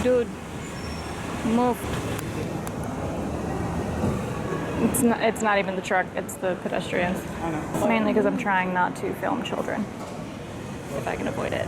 Dude, move. It's not even the truck, it's the pedestrians. I know. It's mainly because I'm trying not to film children, if I can avoid it.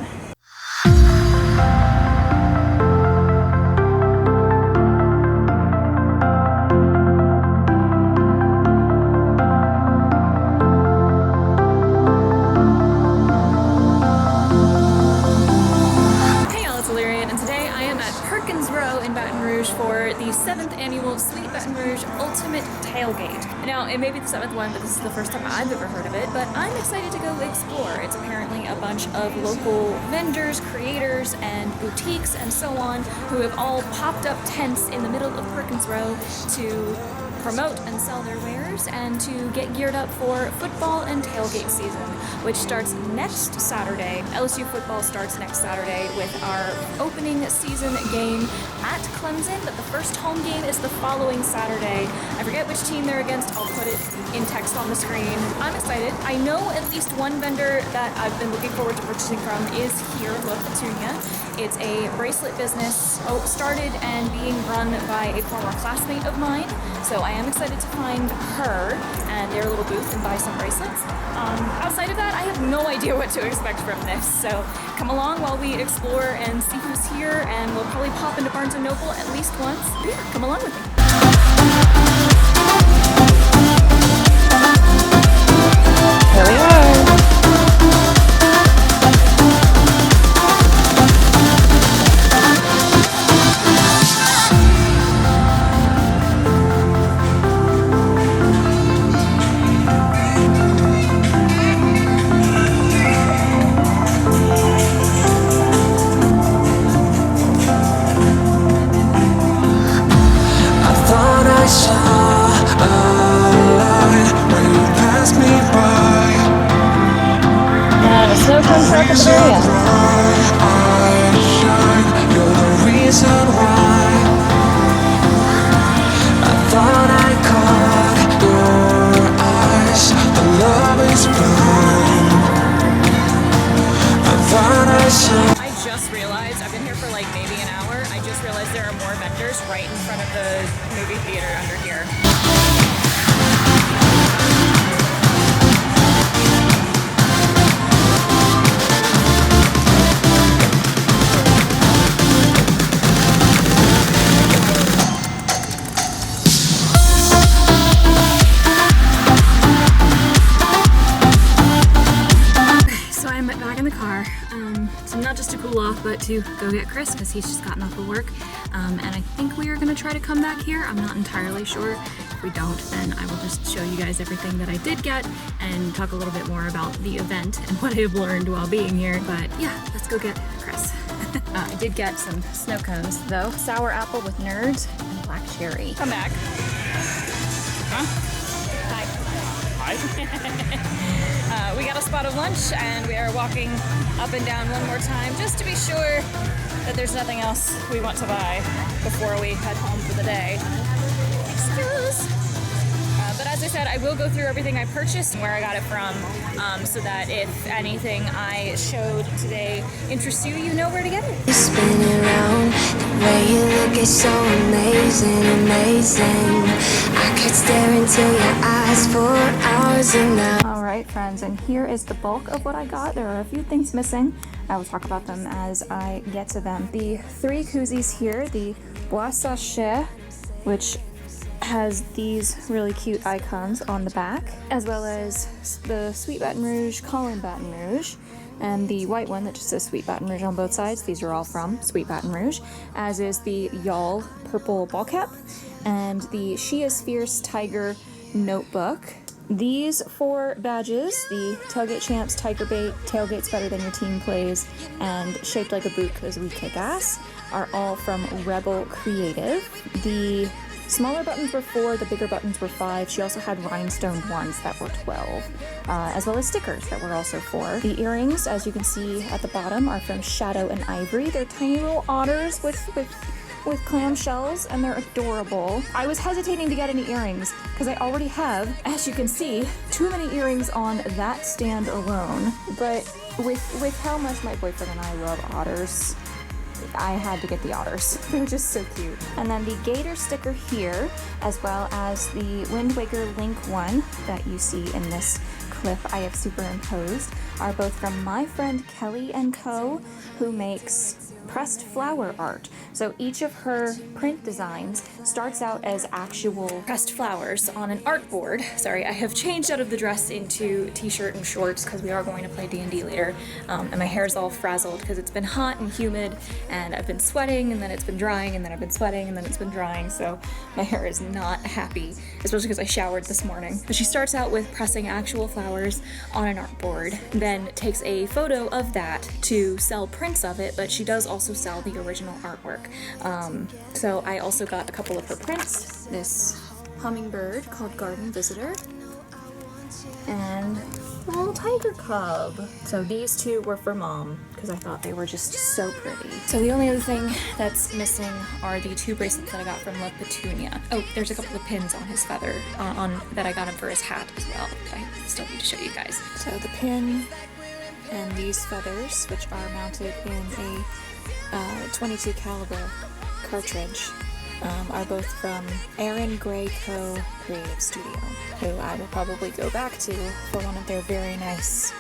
Hey y'all, it's Alirien, and today I am at Perkins Rowe in Baton Rouge for the 7th annual Sweet Baton Rouge Ultimate Tailgate. Now, it may be the 7th one, but this is the first time I've ever heard of it, but I'm excited to go explore. It's apparently a bunch of local vendors, creators, and boutiques, and so on, who have all popped up tents in the middle of Perkins Rowe to promote and sell their wares and to get geared up for football and tailgate season, which starts next Saturday. LSU football starts next Saturday with our opening season game at Clemson, but the first home game is the following Saturday. I forget which team they're against. I'll put it in text on the screen. I'm excited. I know at least one vendor that I've been looking forward to purchasing from is here, Look Petunia. It's a bracelet business started and being run by a former classmate of mine, so I am excited to find her and their little booth and buy some bracelets. Outside of that, I have no idea what to expect from this, so come along while we explore and see who's here, and we'll probably pop into Barnes & Noble at least once. Yeah, come along with me. Here we are. I just realized, I've been here for like maybe an hour, I just realized there are more vendors right in front of the movie theater under here. So not just to cool off, but to go get Chris because he's just gotten off of work. And I think we are going to try to come back here. I'm not entirely sure. If we don't, then I will just show you guys everything that I did get and talk a little bit more about the event and what I've learned while being here. But yeah, let's go get Chris. I did get some snow cones though. Sour apple with nerds and black cherry. Come back. Huh? Hi. Hi. We got a spot of lunch and we are walking up and down one more time just to be sure that there's nothing else we want to buy before we head home for the day. Excuse. But as I said, I will go through everything I purchased and where I got it from, so that if anything I showed today interests you, you know where to get it. You spin around, the way you look is so amazing, amazing. I could stare into your eyes for hours and hours. Alright friends, and here is the bulk of what I got. There are a few things missing. I will talk about them as I get to them. The 3 koozies here, the Bois Sachet, which has these really cute icons on the back, as well as the Sweet Baton Rouge, Colin Baton Rouge, and the white one that just says Sweet Baton Rouge on both sides. These are all from Sweet Baton Rouge, as is the Y'all purple ball cap, and the She Is Fierce Tiger notebook. These 4 badges, the Tailgate Champs, Tiger Bait, Tailgate's Better Than Your Team Plays, and Shaped Like a Boot Because We Kick Ass, are all from Rebel Creative. The smaller buttons were 4, the bigger buttons were 5. She also had rhinestoned ones that were 12, as well as stickers that were also 4. The earrings, as you can see at the bottom, are from Shadow and Ivory. They're tiny little otters with clam shells, and they're adorable. I was hesitating to get any earrings because I already have, as you can see, too many earrings on that stand alone. But with how much my boyfriend and I love otters, I had to get the otters. They're just so cute. And then the gator sticker here, as well as the Wind Waker Link one that you see in this clip I have superimposed, are both from my friend Kelly & Co., who makes pressed flower art. So each of her print designs starts out as actual pressed flowers on an art board. Sorry, I have changed out of the dress into t-shirt and shorts because we are going to play D&D later, and my hair's all frazzled because it's been hot and humid, and I've been sweating, and then it's been drying, and then I've been sweating, and then it's been drying, so my hair is not happy, especially because I showered this morning. But she starts out with pressing actual flowers on an art board, then takes a photo of that to sell prints of it, but she does also sell the original artwork. So I also got a couple of her prints. This hummingbird called Garden Visitor, and a little tiger cub. So these two were for Mom because I thought they were just so pretty. So the only other thing that's missing are the 2 bracelets that I got from Love Petunia. Oh, there's a couple of pins on his feather on that I got him for his hat as well. I still need to show you guys. So the pin and these feathers, which are mounted in a 22 caliber cartridge, are both from Aaron Gray Co. Creative Studio, who I will probably go back to for one of their very nice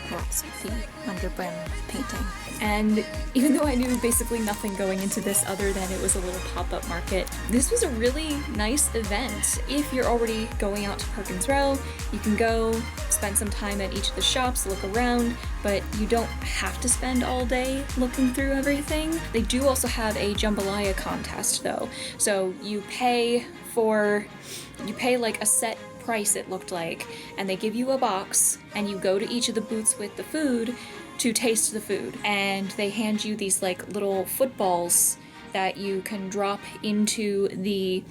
hats with the underbrim painting. And even though I knew basically nothing going into this other than it was a little pop-up market, this was a really nice event. If you're already going out to Perkins Rowe, you can go spend some time at each of the shops, look around, but you don't have to spend all day looking through everything. They do also have a jambalaya contest though, so you pay like a set price, it looked like, and they give you a box and you go to each of the booths with the food to taste the food, and they hand you these like little footballs that you can drop into the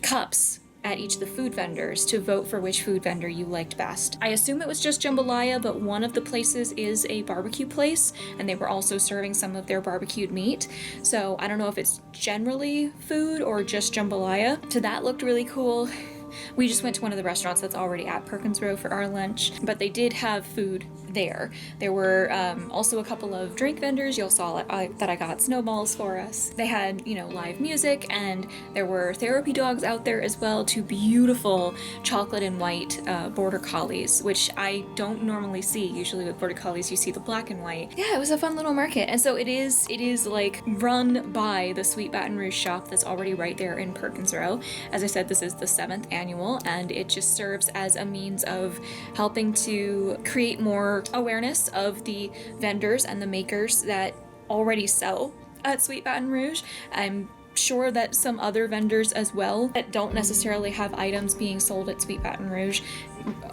cups at each of the food vendors to vote for which food vendor you liked best. I assume it was just jambalaya, but one of the places is a barbecue place, and they were also serving some of their barbecued meat. So I don't know if it's generally food or just jambalaya. So that looked really cool. We just went to one of the restaurants that's already at Perkins Rowe for our lunch, but they did have food there. There were also a couple of drink vendors. You all saw that I got snowballs for us. They had, live music, and there were therapy dogs out there as well, 2 beautiful chocolate and white border collies, which I don't normally see. Usually with border collies you see the black and white. Yeah, it was a fun little market, and so it is like run by the Sweet Baton Rouge shop that's already right there in Perkins Rowe. As I said, this is the 7th annual, and it just serves as a means of helping to create more awareness of the vendors and the makers that already sell at Sweet Baton Rouge. I'm sure that some other vendors as well that don't necessarily have items being sold at Sweet Baton Rouge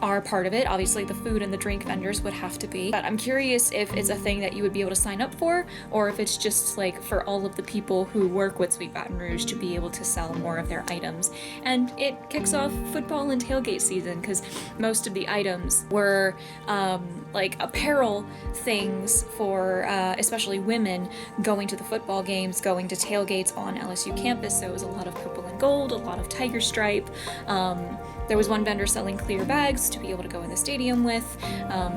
are part of it. Obviously the food and the drink vendors would have to be, but I'm curious if it's a thing that you would be able to sign up for, or if it's just like for all of the people who work with Sweet Baton Rouge to be able to sell more of their items. And it kicks off football and tailgate season because most of the items were like apparel things for especially women going to the football games, going to tailgates on LSU campus. So it was a lot of purple and gold, a lot of tiger stripe. There was one vendor selling clear bags to be able to go in the stadium with,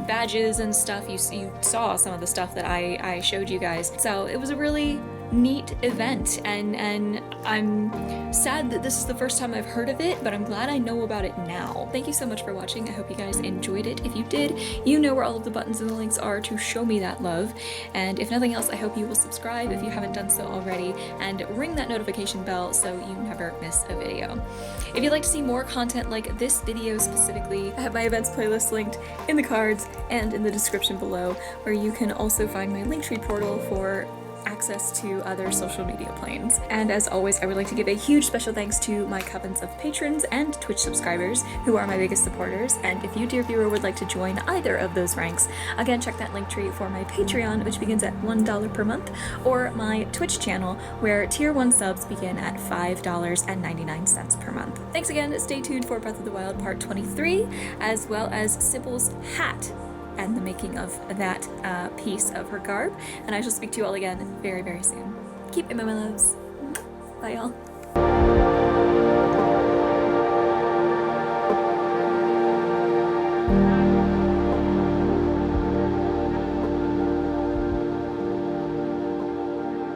badges and stuff. You saw some of the stuff that I showed you guys. So it was a really neat event, and I'm sad that this is the first time I've heard of it, but I'm glad I know about it now. Thank you so much for watching. I hope you guys enjoyed it. If you did, you know where all of the buttons and the links are to show me that love. And if nothing else, I hope you will subscribe if you haven't done so already, and ring that notification bell so you never miss a video. If you'd like to see more content like this video specifically, I have my events playlist linked in the cards and in the description below, where you can also find my Linktree portal for access to other social media planes. And as always, I would like to give a huge special thanks to my covens of patrons and Twitch subscribers, who are my biggest supporters. And if you, dear viewer, would like to join either of those ranks, again, check that link tree for my Patreon, which begins at $1 per month, or my Twitch channel, where tier 1 subs begin at $5.99 per month. Thanks again. Stay tuned for Breath of the Wild Part 23, as well as Sybil's hat and the making of that piece of her garb. And I shall speak to you all again very, very soon. Keep it, my loves. Bye, y'all.